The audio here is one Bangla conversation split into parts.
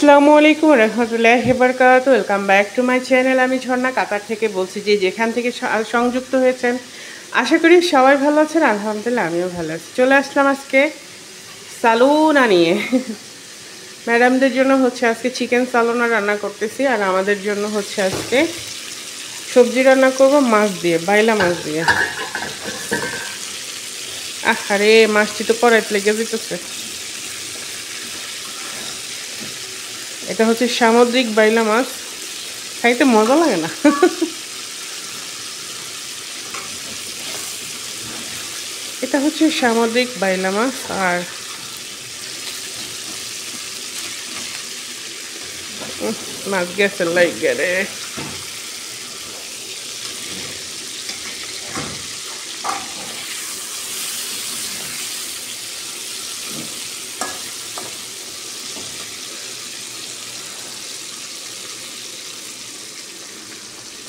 আসসালামু আলাইকুম রহমতুল্লাহি বারাকাতুহু। Welcome back to my channel. আমি ঝর্ণা কাতার থেকে বলছি, যে যেখান থেকে সংযুক্ত হয়েছেন আশা করি সবাই ভালো আছেন। আলহামদুলিল্লাহ আমিও ভালো আছি। চলে আসলাম আজকে সালোনা নিয়ে। ম্যাডামদের জন্য হচ্ছে আজকে চিকেন সালোনা রান্না করতেছি, আর আমাদের জন্য হচ্ছে আজকে সবজি রান্না করব মাছ দিয়ে, বাইলা মাছ দিয়ে। আরে মাছটি তো কড়াইতে লেগে যেতেছে। এটা হচ্ছে সামুদ্রিক বাইলা মাছ, খাইতে মজা লাগে না? এটা হচ্ছে সামুদ্রিক বাইলা মাছ, আর মাছ গেছে লাগে রে।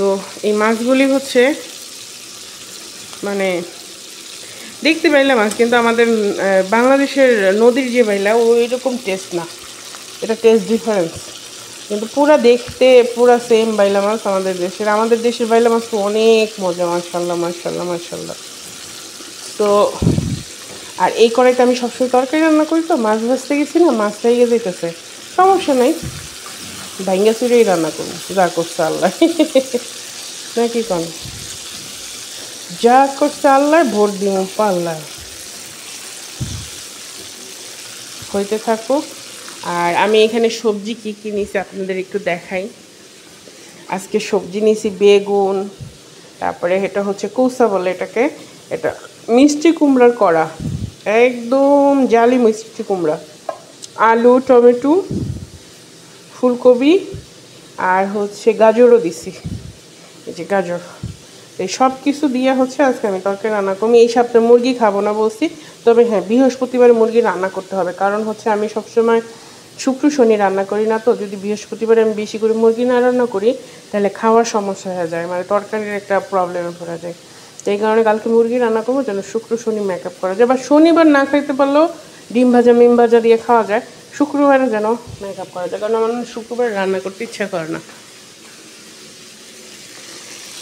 তো এই মাছগুলি হচ্ছে মানে দেখতে বাইলা মাছ, কিন্তু আমাদের বাংলাদেশের নদীর যে বাইলা ওই রকম টেস্ট না, এটা টেস্ট ডিফারেন্স। কিন্তু পুরা দেখতে পুরা সেম বাইলা মাছ আমাদের দেশের বাইলা মাছ তো অনেক মজা। মাশাল্লাহ মাশাল্লাহ মাশাল্লাহ। তো আর এই কড়াইতে আমি সবসময় তরকারি রান্না করি, তো মাছ ভাজতে গেছি না, মাছ লেগে যেতেছে। সমস্যা নেই, ভাঙ্গা চুড়েই রান্না করবো, যা করছে আল্লাহ। নাকি কোন যা করছে আল্লাহ, ভোট দিব পাল্লা, হইতে থাকুক। আর আমি এখানে সবজি কী কী নিয়েছি আপনাদের একটু দেখাই। আজকে সবজি নিয়েছি বেগুন, তারপরে এটা হচ্ছে কৌসা বলে এটাকে, এটা মিষ্টি কুমড়ার কড়া, একদম জালি মিষ্টি কুমড়া, আলু, টমেটো, ফুলকপি, আর হচ্ছে গাজরও দিছি, এই যে গাজর। এই সব কিছু দিয়ে হচ্ছে আজকে আমি তরকারি রান্না করবো। এই সপ্তাহে মুরগি খাবো না বলছি, তবে হ্যাঁ বৃহস্পতিবার মুরগি রান্না করতে হবে, কারণ হচ্ছে আমি সবসময় শুক্র শনি রান্না করি না। তো যদি বৃহস্পতিবারে আমি বেশি করে মুরগি না রান্না করি তাহলে খাওয়ার সমস্যা হয়ে যায়, মানে তরকারির একটা প্রবলেমে পড়া যায়। তো এই কারণে কালকে মুরগি রান্না করবো যেন শুক্র শনি মেকআপ করা যায়, বা শনিবার না খাইতে পারলেও ডিম ভাজা মিম ভাজা দিয়ে খাওয়া যায়, শুক্রবারে যেন মেকআপ করা যায়, কারণ আমার শুক্রবারে রান্না করতে ইচ্ছা করে না।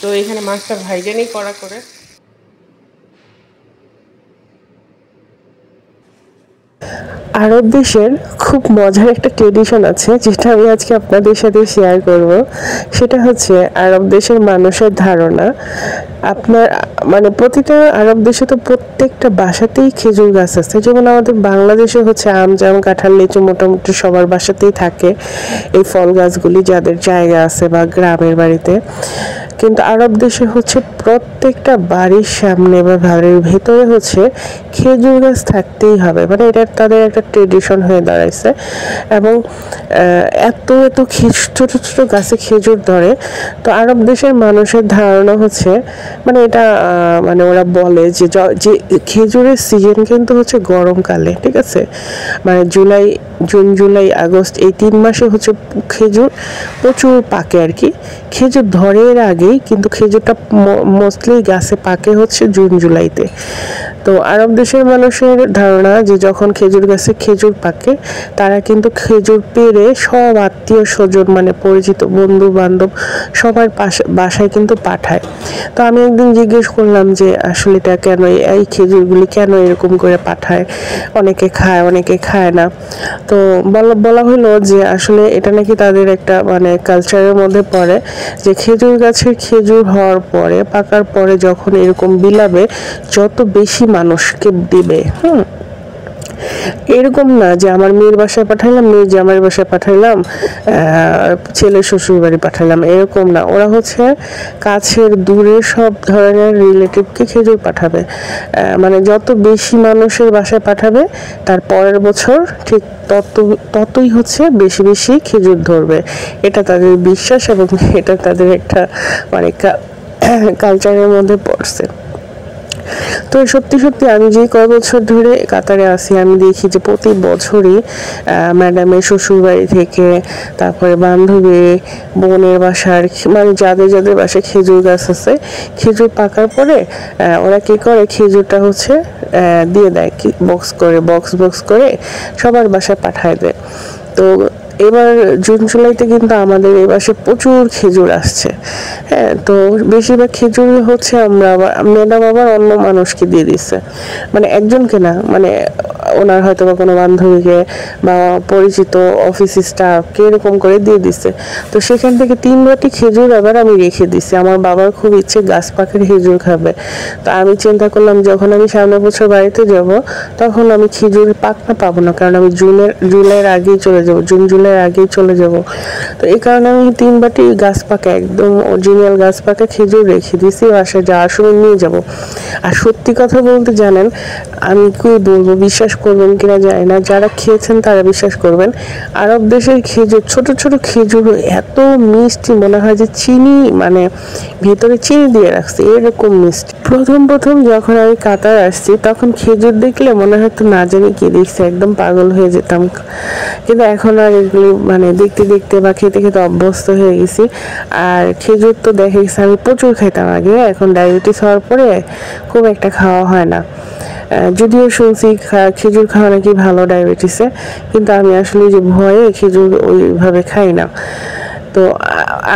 তো এখানে মাছটা ভাইজে নিই কড়া করে। আরব দেশের খুব মজার একটা ট্রেডিশন আছে, যেটা আমি আজকে আপনাদের সাথে শেয়ার করব। সেটা হচ্ছে আরব দেশের মানুষের ধারণা, আপনার মানে প্রতিটা আরব দেশে তো প্রত্যেকটা বাসাতেই খেজুর গাছ আছে। যেমন আমাদের বাংলাদেশে হচ্ছে আম, জাম, কাঁঠাল, লিচু মোটামুটি সবার বাসাতেই থাকে এই ফল গাছগুলি, যাদের জায়গা আছে বা গ্রামের বাড়িতে। কিন্তু আরব দেশে হচ্ছে প্রত্যেকটা বাড়ির সামনে বা বাড়ির ভেতরে হচ্ছে খেজুর গাছ থাকতেই হবে, মানে এটা তাদের একটা ট্রেডিশন হয়ে দাঁড়াইছে। এবং এত এত ছোট ছোট গাছে খেজুর ধরে। তো আরব দেশের মানুষের ধারণা হচ্ছে, মানে এটা মানে ওরা বলে যে খেজুরের সিজন কিন্তু হচ্ছে গরমকালে, ঠিক আছে, মানে জুন জুলাই আগস্ট এই 3 মাসে হচ্ছে খেজুর প্রচুর পাকে আর কি। খেজুর ধরে এর আগেই, কিন্তু খেজুরটা মোস্টলি গাছে পাকে হচ্ছে জুন জুলাইতে। তো আরব দেশের মানুষের ধারণা যে যখন খেজুর গাছে খেজুর পাকে, তারা কিন্তু খেজুর পেড়ে সব আত্মীয় স্বজন মানে পরিচিত বন্ধু বান্ধব সবার বাসায় কিন্তু পাঠায়। তো আমি একদিন জিজ্ঞেস করলাম যে আসলে এটা কেন, এই খেজুরগুলি কেন এরকম করে পাঠায়, অনেকে খায় অনেকে খায় না। তো বলা হলো যে আসলে এটা নাকি তাদের একটা মানে কালচারের মধ্যে পড়ে, যে খেজুর গাছের খেজুর হওয়ার পরে পাকার পরে যখন এরকম বিলাবে, যত বেশি মানুষকে দিবে, এরকম না যে আমার মেয়ের বাসায় পাঠাইলাম, মেয়ের জামাইয়ের বাসায় পাঠাইলাম, ছেলের শ্বশুর বাড়ি পাঠাইলাম, এরকম না। ওরা হচ্ছে কাছের দূরের সব ধরনের রিলেটিভকে খেজুর পাঠাবে, মানে যত বেশি মানুষের বাসায় পাঠাবে তার পরের বছর ঠিক ততই হচ্ছে বেশি বেশি খেজুর ধরবে। এটা তাদের বিশ্বাস, এবং এটা তাদের একটা মানে কালচারের মধ্যে পড়ছে। তো সত্যি সত্যি আমি যে কয় বছর ধরে কাতারে আছি, আমি দেখি যে প্রতি বছরই ম্যাডামের শ্বশুরবাড়ি থেকে, তারপরে বান্ধবী বোনের বাসার, মানে যাদের বাসায় খেজুর গাছ আছে, খেজুর পাকার পরে ওরা কী করে, খেজুরটা হচ্ছে দিয়ে দেয় বক্স করে সবার বাসায় পাঠায় দেয়। তো এবার জুন জুলাইতে কিন্তু আমাদের এই পাশে প্রচুর খেজুর আসছে। হ্যাঁ, তো বেশিরভাগ খেজুর হচ্ছে আমরা ম্যাডাম আবার অন্য মানুষকে দিয়ে দিচ্ছে, মানে একজনকে না, মানে ওনার হয়তো বা কোনো বান্ধবীকে বা পরিচিত অফিস স্টাফকে এরকম করে দিয়ে দিচ্ছে। তো সেখান থেকে 3 বাটি খেজুর আবার আমি রেখে দিচ্ছি। আমার বাবার খুব ইচ্ছে গাছ পাকের খেজুর খাবে। তো আমি চিন্তা করলাম যখন আমি সামনের বছর বাড়িতে যাব তখন আমি খেজুর পাকনা পাবো না, কারণ আমি জুলাইয়ের আগেই চলে যাব, জুন জুলাইয়ের আগেই চলে যাব। তো এই কারণে আমি 3 বাটি গাছ পাকা একদম অরিজিনাল গাছ পাকা খেজুর রেখে দিয়েছি, বাসায় যাওয়ার সময় নিয়ে যাব। আর সত্যি কথা বলতে জানেন, আমি কি বলবো, বিশ্বাস করবেন কিনা জানি না, যারা খেয়েছেন তারা বিশ্বাস করবেন, আরব দেশের খেজুর, ছোট ছোট খেজুর এত মিষ্টি, মনে হয় যে চিনি, মানে ভেতরে চিনি দিয়ে রাখছে, এরকম মিষ্টি। প্রথম প্রথম যখন আমি কাতার আসছি তখন খেজুর দেখলে মনে হয়তো না জানি কি দেখছি, একদম পাগল হয়ে যেতাম। কিন্তু এখন আর এগুলি মানে দেখতে দেখতে বা খেতে খেতে অভ্যস্ত হয়ে গেছি। আর খেজুর তো দেখে গেছি আমি প্রচুর খাইতাম আগে, এখন ডায়াবেটিস হওয়ার পরে খুব একটা খাওয়া হয় না। যদিও শুনছি খেজুর খাওয়া নাকি ভালো ডায়াবেটিসে, কিন্তু আমি আসলে যে ভয়ে খেজুর ওইভাবে খাই না। তো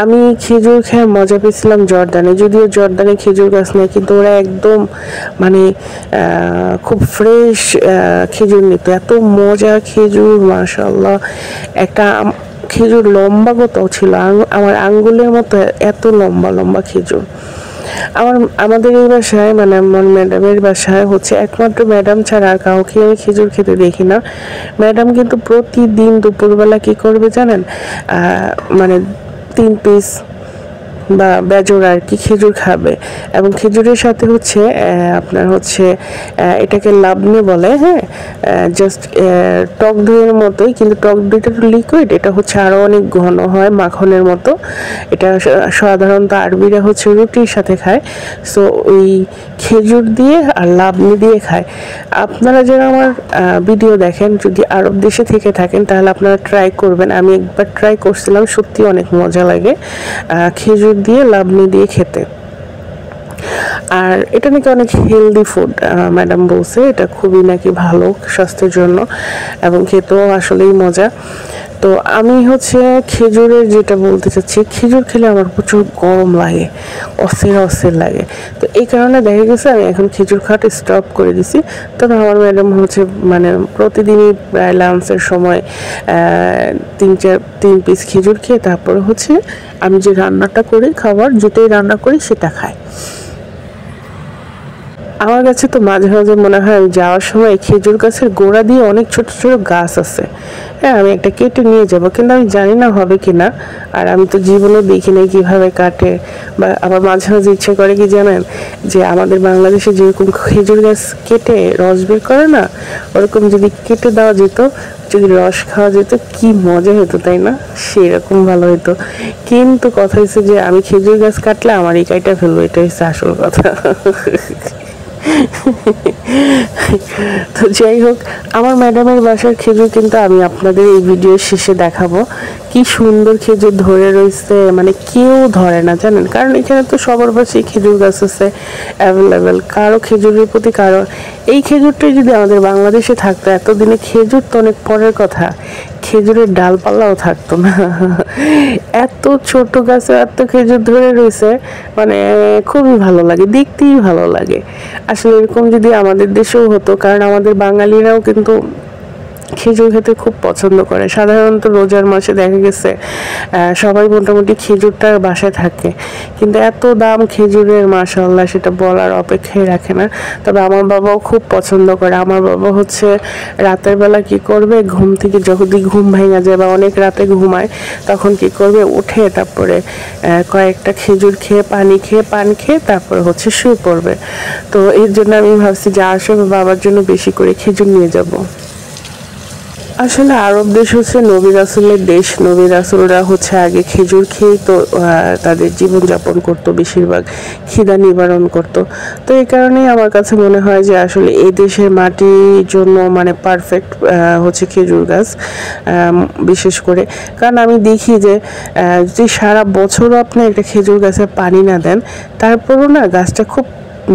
আমি খেজুর খেয়ে মজা পেয়েছিলাম জর্দানে, যদিও জর্দানে খেজুর গাছ নেই, কিন্তু ওরা একদম মানে খুব ফ্রেশ খেজুর নিত, এত মজা খেজুর, মাশাআল্লাহ। একটা খেজুর লম্বা কত ছিল, আমার আঙ্গুলের মতো এত লম্বা লম্বা খেজুর। আমাদের এই বাসায়, মানে আমার ম্যাডামের বাসায় হচ্ছে একমাত্র ম্যাডাম ছাড়া আর কাউকে আমি খেজুর খেতে দেখি না। ম্যাডাম কিন্তু প্রতিদিন দুপুরবেলা কি করবে জানেন, মানে 3 পিস বা বেজোড় আর কি খেজুর খাবে, এবং খেজুরের সাথে হচ্ছে আপনার হচ্ছে এটাকে লাবনে বলে। হ্যাঁ, জাস্ট টক দইয়ের মতোই, কিন্তু টক দইটা তো লিকুইড, এটা হচ্ছে আরও অনেক ঘন হয়, মাখনের মতো। এটা সাধারণত আরবিরা হচ্ছে রুটির সাথে খায়। সো ওই খেজুর দিয়ে আর লাবনি দিয়ে খায়। আপনারা যারা আমার ভিডিও দেখেন, যদি আরব দেশে থেকে থাকেন তাহলে আপনারা ট্রাই করবেন। আমি একবার ট্রাই করছিলাম, সত্যি অনেক মজা লাগে খেজুর দিয়ে লাবনি দিয়ে খেতে। আর এটা নাকি অনেক হেলদি ফুড, ম্যাডাম বলছে এটা খুবই নাকি ভালো স্বাস্থ্যের জন্য, এবং খেতেও আসলেই মজা। তো আমি হচ্ছে খেজুরের যেটা বলতে চাচ্ছি, খেজুর খেলে আমার প্রচুর গরম লাগে, অস্থির অস্থির লাগে। তো এই কারণে দেখা গেছে আমি এখন খেজুর খাওয়াটা স্টপ করে দিছি। তবে আমার ম্যাডাম হচ্ছে মানে প্রতিদিনই প্রায় লাঞ্চের সময় 3 পিস খেজুর খেয়ে তারপরে হচ্ছে আমি যে রান্নাটা করি, খাবার যেটাই রান্না করি সেটা খাই। আমার কাছে তো মাঝে মাঝে মনে হয় আমি যাওয়ার সময় খেজুর গাছের গোড়া দিয়ে অনেক ছোট ছোট গাছ আছে, হ্যাঁ, আমি একটা কেটে নিয়ে যাব, কিন্তু আমি জানি না হবে কিনা। আর আমি তো জীবনেও দেখি নাই কীভাবে কাটে। বা আবার মাঝে মাঝে ইচ্ছে করে কি জানেন, যে আমাদের বাংলাদেশে যেরকম খেজুর গাছ কেটে রস বের করে না, ওরকম যদি কেটে দেওয়া যেত, যদি রস খাওয়া যেত, কি মজা হতো তাই না, সেরকম ভালো হতো। কিন্তু কথা হচ্ছে যে আমি খেজুর গাছ কাটলে আমার এই কাইটা ফেলবো, এটা হচ্ছে আসল কথা। তো যাই হোক, আমার ম্যাডামের বাসার খেজুর কিন্তু আমি আপনাদের এই ভিডিওর শেষে দেখাবো। কি সুন্দর খেজুর ধরে রয়েছে, মানে কেউ ধরে না জানেন, কারণ এখানে তো সবার বাসায় খেজুর গাছ আছে অ্যাভেলেবেল, কারো খেজুরের প্রতি কারো। এই খেজুরটাই যদি আমাদের বাংলাদেশে থাকতো, এতদিনে খেজুর তো অনেক পরের কথা, খেজুরের ডালপালাও থাকতো না। এত ছোট গাছে এত খেজুর ধরে রয়েছে, মানে খুবই ভালো লাগে, দেখতেই ভালো লাগে। আসলে এরকম যদি আমাদের দেশেও হতো, কারণ আমাদের বাঙালিরাও কিন্তু খেজুর খেতে খুব পছন্দ করে। সাধারণত রোজার মাসে দেখা গেছে সবাই মোটামুটি খেজুরটা বাসায় থাকে, কিন্তু এত দাম খেজুরের, মাশাআল্লাহ, সেটা বলার অপেক্ষাই রাখে না। তবে আমার বাবাও খুব পছন্দ করে। আমার বাবা হচ্ছে রাতের বেলা কি করবে, ঘুম থেকে যদি ঘুম ভেঙে যায় বা অনেক রাতে ঘুমায়, তখন কি করবে, উঠে তারপরে কয়েকটা খেজুর খেয়ে পান খেয়ে তারপরে হচ্ছে শুয়ে পড়বে। তো এর জন্য আমি ভাবছি যে আসলে বাবার জন্য বেশি করে খেজুর নিয়ে যাব। আসলে আরব দেশ হচ্ছে নবী রাসূলের দেশ। নবী রাসূলরা হচ্ছে আগে খেজুর খেয়েই তো তাদের জীবনযাপন করতো, বেশিরভাগ খিদা নিবারণ করতো। তো এই কারণেই আমার কাছে মনে হয় যে আসলে এই দেশের মাটির জন্য মানে পারফেক্ট হচ্ছে খেজুর গাছ, বিশেষ করে। কারণ আমি দেখি যে যদি সারা বছরও আপনি একটা খেজুর গাছে পানি না দেন, তারপরও না গাছটা খুব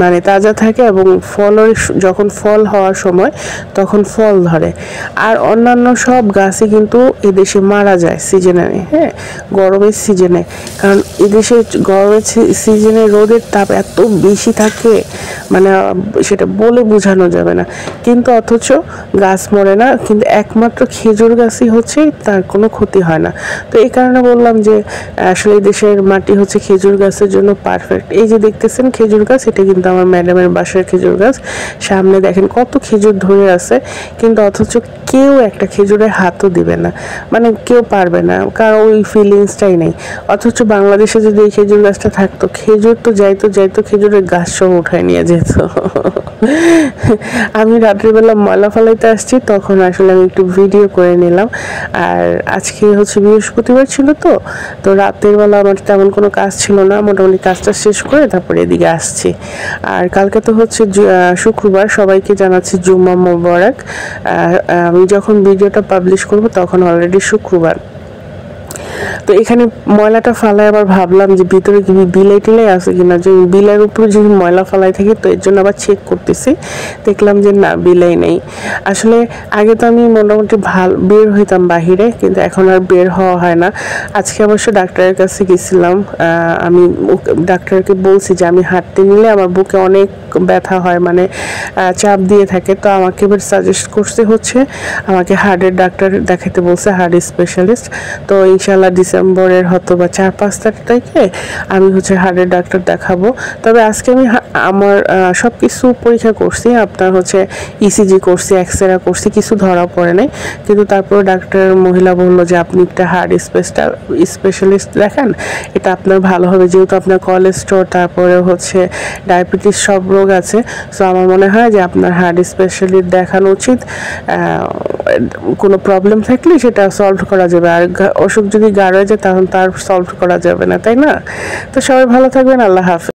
মানে তাজা থাকে এবং ফলের যখন ফল হওয়ার সময় তখন ফল ধরে। আর অন্যান্য সব গাছই কিন্তু এদেশে মারা যায় সিজনে, হ্যাঁ, গরমের সিজনে। কারণ এদেশে গরমের সিজনে রোদের তাপ এত বেশি থাকে, মানে সেটা বলে বোঝানো যাবে না। কিন্তু অথচ গাছ মরে না, কিন্তু একমাত্র খেজুর গাছই হচ্ছে তার কোনো ক্ষতি হয় না। তো এই কারণে বললাম যে আসলে এই দেশের মাটি হচ্ছে খেজুর গাছের জন্য পারফেক্ট। এই যে দেখতেছেন খেজুর গাছ, এটা কিন্তু আমার ম্যাডামের বাসার খেজুর গাছ। সামনে দেখেন কত খেজুর ধরে আছে, কিন্তু অথচ কেউ একটা খেজুরের হাতও দিবে না, মানে কেউ পারবে না, কারণ ওই ফিলিংসটাই নেই। অথচ বাংলাদেশে যদি এই খেজুর গাছটা থাকতো, খেজুর তো যাইতো খেজুরের গাছ সহ উঠায় নিয়ে যেত। আমি রাত্রিবেলা ময়লা ফেলাইতে আসছি, তখন আসলে আমি একটু ভিডিও করে নিলাম। আর আজকে হচ্ছে বৃহস্পতিবার ছিল, তো রাতের বেলা আমার তেমন কোনো কাজ ছিল না, মোটামুটি কাজটা শেষ করে তারপরে এদিকে আসছি। আর কালকে তো হচ্ছে শুক্রবার, সবাইকে জানাচ্ছি জুম্মা মোবারক। আমি যখন ভিডিওটা পাবলিশ করব তখন অলরেডি শুক্রবার। তো এখানে ময়লাটা ফালাই আবার ভাবলাম যে ভিতরে কি বিলাই টিলাই আছে কিনা, যে বিলের উপরে যদি ময়লা ফালাই থাকি, তো এর জন্য আবার চেক করতেছি, দেখলাম যে না, বিলাই নেই। আসলে আগে তো আমি মোটামুটি বের হইতাম বাহিরে, কিন্তু এখন আর বের হওয়া হয় না। আজকে অবশ্য ডাক্তারের কাছে গেছিলাম। আমি ডাক্তারকে বলছি যে আমি হাঁটতে নিলে আমার বুকে অনেক ব্যথা হয়, মানে চাপ দিয়ে থাকে। তো আমাকে এবার সাজেস্ট করতে হচ্ছে আমাকে হার্টের ডাক্তার দেখাতে বলছে, হার্ট স্পেশালিস্ট। তো ইনশাল্লাহ ডিসেম্বরের হয়তো বা 4-5 তারিখে আমি হচ্ছে হার্টের ডাক্তার দেখাবো। তবে আজকে আমি আমার সব কিছু পরীক্ষা করছি, আপনার হচ্ছে ইসিজি করছি, এক্সরে করছি, কিছু ধরা পড়ে নাই। কিন্তু তারপর ডাক্তার মহিলা বললো যে আপনি একটা হার্ট স্পেশালিস্ট দেখান, এটা আপনার ভালো হবে, যেহেতু আপনার কোলেস্ট্রল, তারপরে হচ্ছে ডায়াবেটিস, সব রোগ আছে। সো আমার মনে হয় যে আপনার হার্ট স্পেশালিস্ট দেখানো উচিত। কোনো প্রবলেম থাকলে সেটা সলভ করা যাবে, আর অসুখ যদি গাড় হয়ে যায় তখন তার সলভ করা যাবে না, তাই না? তো সবাই ভালো থাকবেন, আল্লাহ হাফেজ।